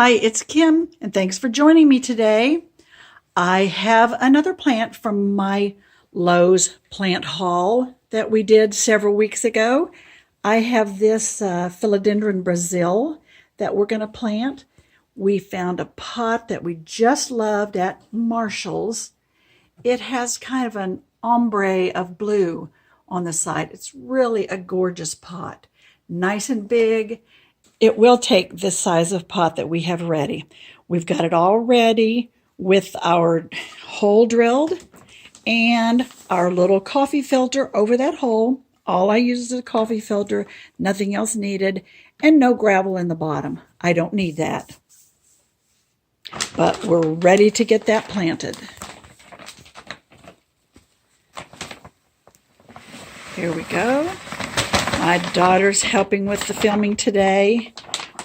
Hi, it's Kim, and thanks for joining me today. I have another plant from my Lowe's plant haul that we did several weeks ago. I have this Philodendron Brasil that we're going to plant. We found a pot that we just loved at Marshall's. It has kind of an ombre of blue on the side. It's really a gorgeous pot, nice and big. It will take this size of pot that we have ready. We've got it all ready with our hole drilled and our little coffee filter over that hole. All I use is a coffee filter, nothing else needed, and no gravel in the bottom. I don't need that. But we're ready to get that planted. Here we go. My daughter's helping with the filming today.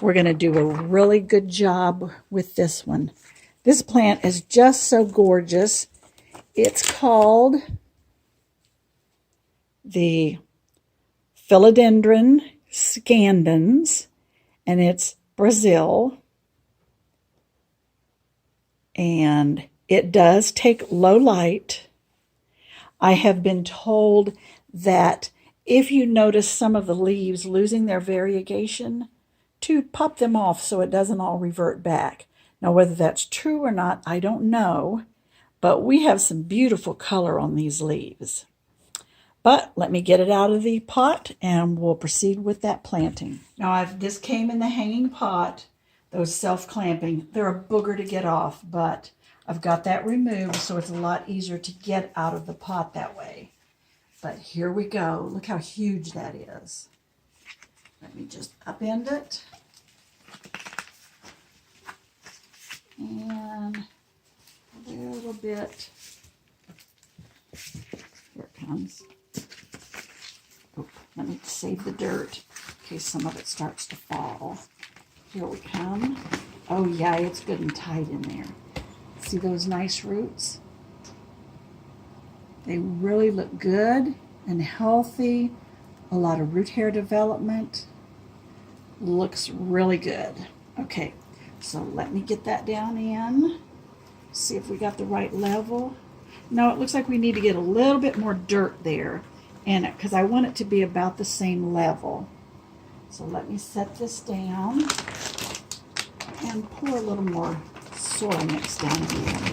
We're going to do a really good job with this one. This plant is just so gorgeous. It's called the Philodendron scandens, and it's Brazil. And it does take low light. I have been told that if you notice some of the leaves losing their variegation, to pop them off so it doesn't all revert back. Now, whether that's true or not, I don't know, but we have some beautiful color on these leaves. But let me get it out of the pot and we'll proceed with that planting. Now, this came in the hanging pot, those self-clamping. They're a booger to get off, but I've got that removed so it's a lot easier to get out of the pot that way. But here we go. Look how huge that is. Let me just upend it. And a little bit. Here it comes. Oh, let me save the dirt in case some of it starts to fall. Here we come. Oh yeah, it's good and tight in there. See those nice roots? They really look good and healthy. A lot of root hair development. Looks really good. Okay, so let me get that down in. See if we got the right level. No, it looks like we need to get a little bit more dirt there, and because I want it to be about the same level. So let me set this down and pour a little more soil mix down here.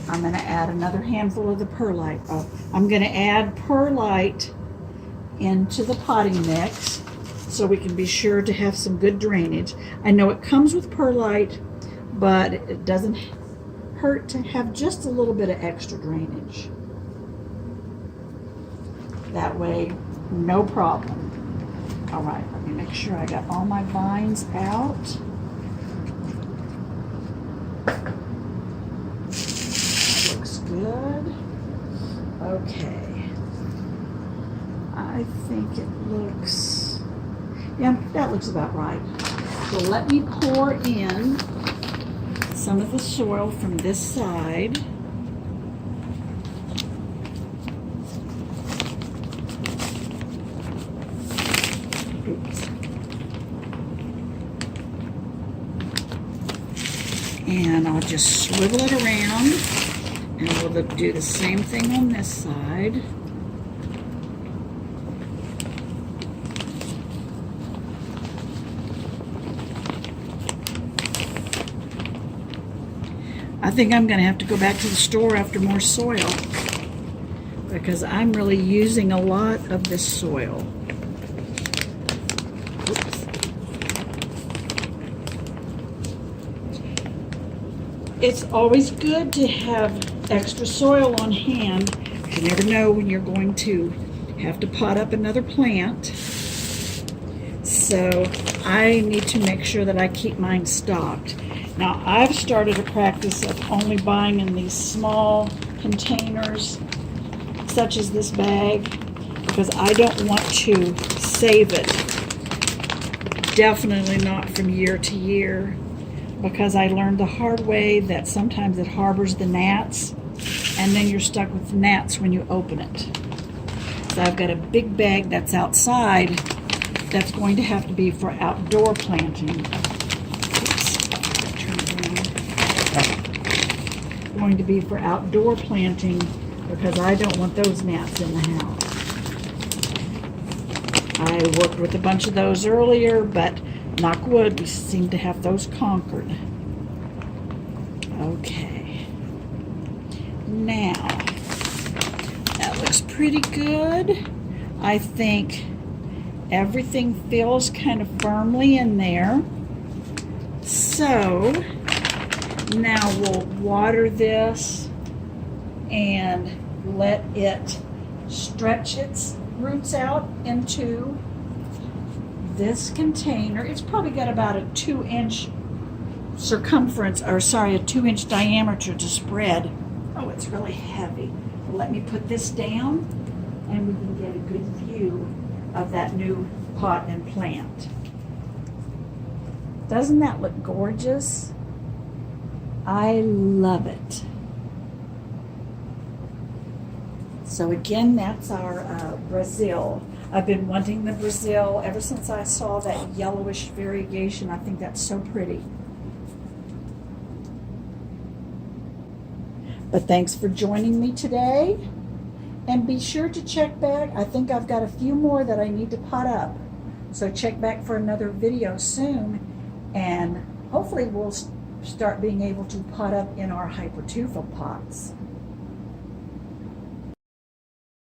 I'm going to add another handful of the perlite. Oh, I'm going to add perlite into the potting mix so we can be sure to have some good drainage. I know it comes with perlite, but it doesn't hurt to have just a little bit of extra drainage. That way, no problem. All right, let me make sure I got all my vines out. Good. Okay. I think it looks, yeah, that looks about right. So let me pour in some of the soil from this side. Oops. And I'll just swivel it around. And we'll do the same thing on this side. I think I'm going to have to go back to the store after more soil because I'm really using a lot of this soil. Oops. It's always good to have extra soil on hand. You never know when you're going to have to pot up another plant. So I need to make sure that I keep mine stocked. Now I've started a practice of only buying in these small containers, such as this bag, because I don't want to save it. Definitely not from year to year, because I learned the hard way that sometimes it harbors the gnats, and then you're stuck with gnats when you open it. So I've got a big bag that's outside that's going to have to be for outdoor planting. Oops, turn it around. Going to be for outdoor planting because I don't want those gnats in the house. I worked with a bunch of those earlier, but knock wood, we seem to have those conquered. Okay. Now, that looks pretty good. I think everything feels kind of firmly in there. So, now we'll water this and let it stretch its roots out into this container. It's probably got about a 2-inch circumference, or sorry, a 2-inch diameter to spread. Oh, it's really heavy. Let me put this down and we can get a good view of that new pot and plant. Doesn't that look gorgeous? I love it. So again, that's our Brazil. I've been wanting the Brazil ever since I saw that yellowish variegation. I think that's so pretty. But thanks for joining me today. And be sure to check back. I think I've got a few more that I need to pot up. So check back for another video soon. And hopefully we'll start being able to pot up in our hypertufa pots.